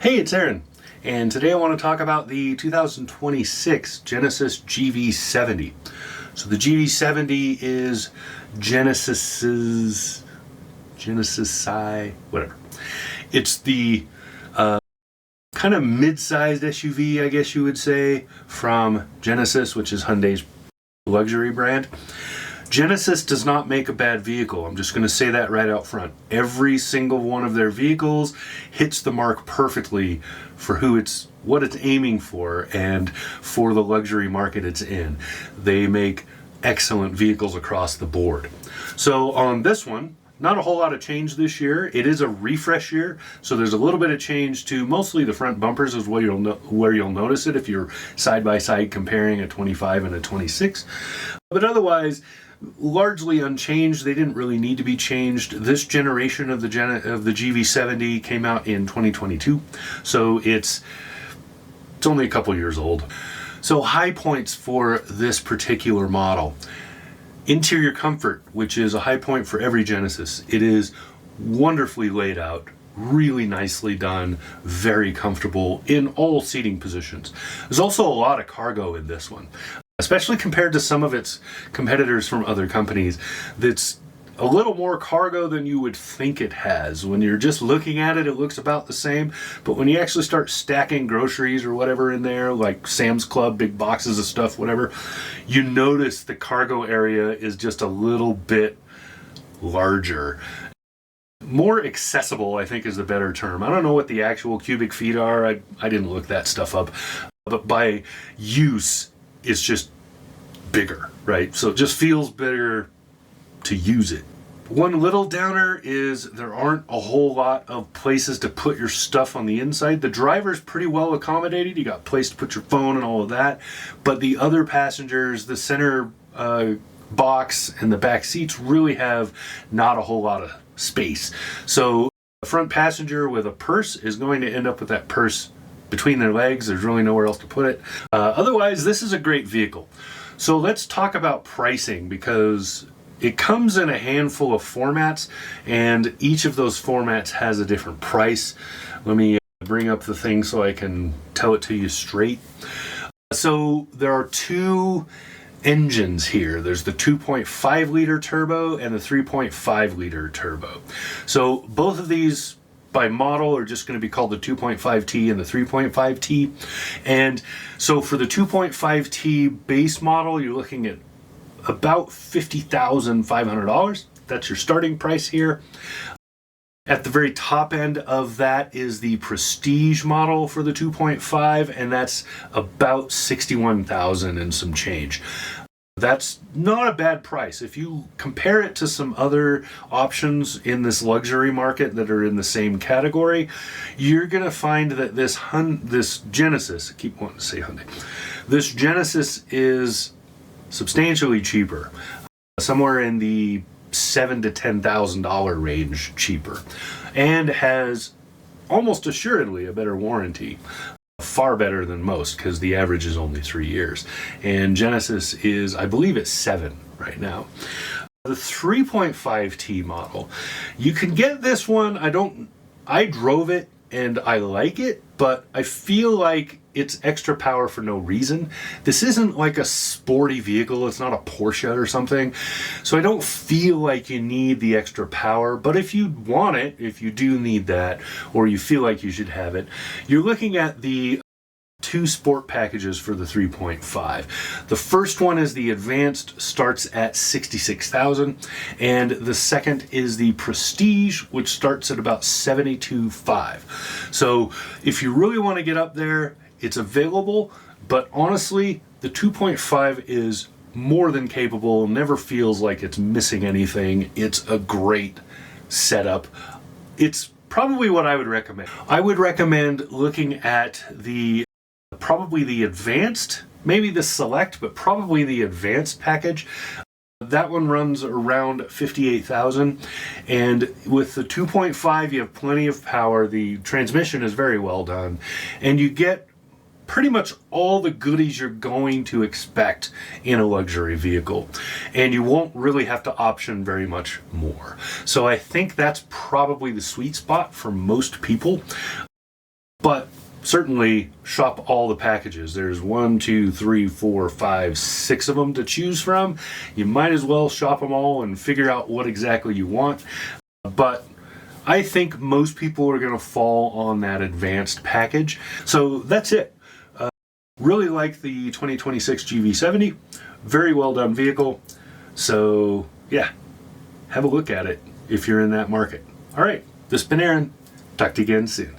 Hey, it's Aaron, and today I want to talk about the 2026 Genesis GV70. So the GV70 is Genesis whatever. It's the kind of mid-sized SUV, I guess you would say, from Genesis, which is Hyundai's luxury brand. Genesis does not make a bad vehicle. I'm just going to say that right out front. Every single one of their vehicles hits the mark perfectly for what it's aiming for and for the luxury market it's in. They make excellent vehicles across the board. So on this one, not a whole lot of change this year. It is a refresh year, so there's a little bit of change to mostly the front bumpers is where you'll notice it if you're side by side comparing a 25 and a 26. But otherwise, largely unchanged. They didn't really need to be changed. This generation of the GV70 came out in 2022, so it's only a couple years old. So high points for this particular model. Interior comfort, which is a high point for every Genesis. It is wonderfully laid out, really nicely done, very comfortable in all seating positions. There's also a lot of cargo in this one, especially compared to some of its competitors from other companies. That's a little more cargo than you would think it has. When you're just looking at it, it looks about the same, but when you actually start stacking groceries or whatever in there, like Sam's Club, big boxes of stuff, whatever, you notice the cargo area is just a little bit larger. More accessible, I think, is the better term. I don't know what the actual cubic feet are. I didn't look that stuff up, but by use, it's just bigger, right? So it just feels better to use it. One little downer is there aren't a whole lot of places to put your stuff on the inside. The driver's pretty well accommodated. You got a place to put your phone and all of that. But the other passengers, the center box and the back seats really have not a whole lot of space. So a front passenger with a purse is going to end up with that purse between their legs. There's really nowhere else to put it. Otherwise, this is a great vehicle. So let's talk about pricing, because it comes in a handful of formats, and each of those formats has a different price. Let me bring up the thing so I can tell it to you straight. So there are two engines here. There's the 2.5 liter turbo and the 3.5 liter turbo. So both of these by model are just going to be called the 2.5T and the 3.5T. And so for the 2.5T base model, you're looking at about $50,500. That's your starting price here. At the very top end of that is the Prestige model for the 2.5, and that's about $61,000 and some change. That's not a bad price. If you compare it to some other options in this luxury market that are in the same category, you're going to find that this Genesis, I keep wanting to say Hyundai, this Genesis is substantially cheaper, somewhere in the $7,000 to $10,000 range cheaper, and has almost assuredly a better warranty. Far better than most, because the average is only 3 years. And Genesis is, I believe it's 7 right now. The 3.5T model, you can get this one. I drove it and I like it, but I feel like it's extra power for no reason. This isn't like a sporty vehicle. It's not a Porsche or something. So I don't feel like you need the extra power, but if you want it, if you do need that, or you feel like you should have it, you're looking at the two sport packages for the 3.5. The first one is the Advanced, starts at $66,000, and the second is the Prestige, which starts at about $72,500. So if you really want to get up there, it's available, but honestly, the 2.5 is more than capable, never feels like it's missing anything. It's a great setup. It's probably what I would recommend. I would recommend looking at probably the Advanced, maybe the Select, but probably the Advanced package. That one runs around $58,000, and with the 2.5 you have plenty of power. The transmission is very well done, and you get pretty much all the goodies you're going to expect in a luxury vehicle, and you won't really have to option very much more. So I think that's probably the sweet spot for most people. but certainly shop all the packages. There's 1, 2, 3, 4, 5, 6 of them to choose from. You might as well shop them all and figure out what exactly you want. But I think most people are going to fall on that advanced package. So that's it. Really like the 2026 GV70. Very well done vehicle. So yeah, have a look at it if you're in that market. All right, this has been Aaron. Talk to you again soon.